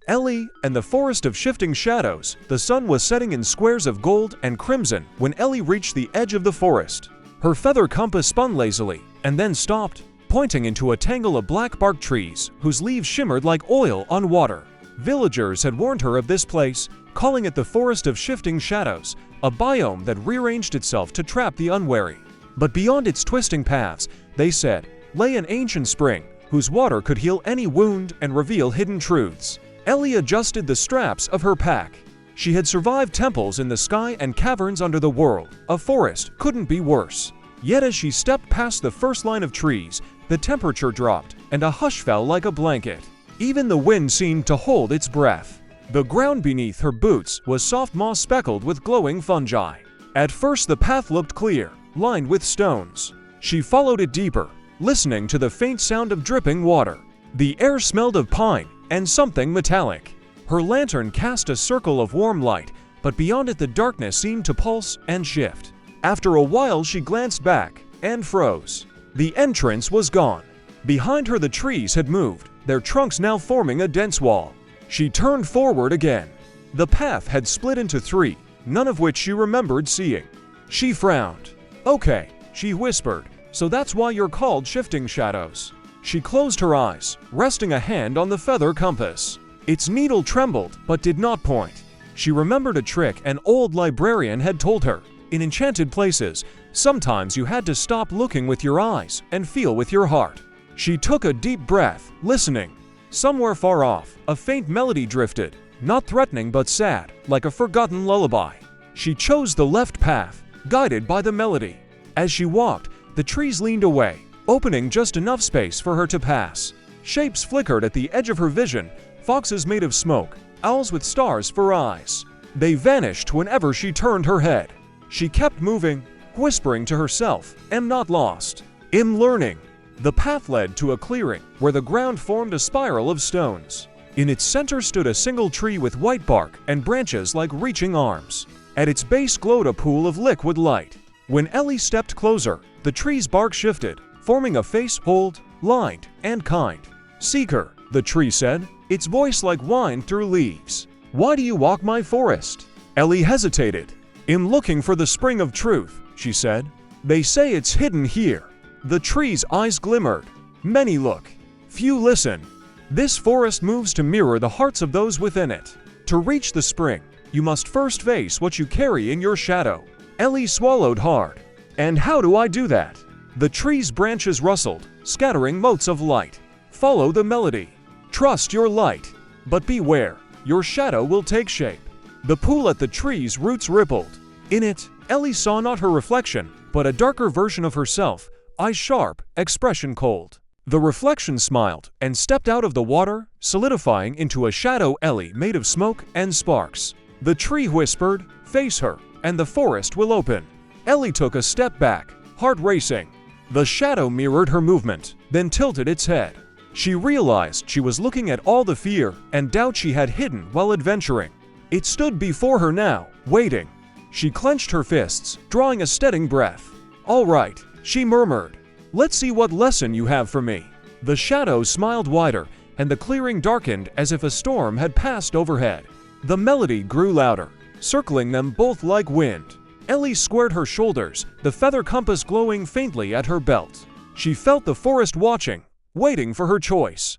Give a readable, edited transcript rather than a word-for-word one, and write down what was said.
Ellie and the forest of shifting shadows. The sun was setting in squares of gold and crimson when Ellie reached the edge of the forest. Her feather compass spun lazily and then stopped, pointing into a tangle of black bark trees whose leaves shimmered like oil on water. Villagers had warned her of this place, calling it the forest of shifting shadows, a biome that rearranged itself to trap the unwary. But beyond its twisting paths, they said, lay an ancient spring whose water could heal any wound and reveal hidden truths. Ellie adjusted the straps of her pack. She had survived temples in the sky and caverns under the world. A forest couldn't be worse. Yet as she stepped past the first line of trees, the temperature dropped and a hush fell like a blanket. Even the wind seemed to hold its breath. The ground beneath her boots was soft moss speckled with glowing fungi. At first the path looked clear, lined with stones. She followed it deeper, listening to the faint sound of dripping water. The air smelled of pine and something metallic. Her lantern cast a circle of warm light, but beyond it the darkness seemed to pulse and shift. After a while she glanced back and froze. The entrance was gone. Behind her the trees had moved, their trunks now forming a dense wall. She turned forward again. The path had split into three, none of which she remembered seeing. She frowned. "Okay," she whispered, "so that's why you're called shifting shadows." She closed her eyes, resting a hand on the feather compass. Its needle trembled, but did not point. She remembered a trick an old librarian had told her. In enchanted places, sometimes you had to stop looking with your eyes and feel with your heart. She took a deep breath, listening. Somewhere far off, a faint melody drifted, not threatening but sad, like a forgotten lullaby. She chose the left path, guided by the melody. As she walked, the trees leaned away, opening just enough space for her to pass. Shapes flickered at the edge of her vision, foxes made of smoke, owls with stars for eyes. They vanished whenever she turned her head. She kept moving, whispering to herself, "Am not lost. Am learning." The path led to a clearing where the ground formed a spiral of stones. In its center stood a single tree with white bark and branches like reaching arms. At its base glowed a pool of liquid light. When Ellie stepped closer, the tree's bark shifted, forming a face old, lined, and kind. "Seeker," the tree said, its voice like wine through leaves. "Why do you walk my forest?" Ellie hesitated. "I'm looking for the spring of truth," she said. "They say it's hidden here." The tree's eyes glimmered. "Many look, few listen. This forest moves to mirror the hearts of those within it. To reach the spring, you must first face what you carry in your shadow." Ellie swallowed hard. "And how do I do that?" The tree's branches rustled, scattering motes of light. "Follow the melody. Trust your light. But beware, your shadow will take shape." The pool at the tree's roots rippled. In it, Ellie saw not her reflection, but a darker version of herself, eyes sharp, expression cold. The reflection smiled and stepped out of the water, solidifying into a shadow Ellie made of smoke and sparks. The tree whispered, "Face her, and the forest will open." Ellie took a step back, heart racing. The shadow mirrored her movement, then tilted its head. She realized she was looking at all the fear and doubt she had hidden while adventuring. It stood before her now, waiting. She clenched her fists, drawing a steadying breath. "All right," she murmured. "Let's see what lesson you have for me." The shadow smiled wider, and the clearing darkened as if a storm had passed overhead. The melody grew louder, circling them both like wind. Ellie squared her shoulders, the feather compass glowing faintly at her belt. She felt the forest watching, waiting for her choice.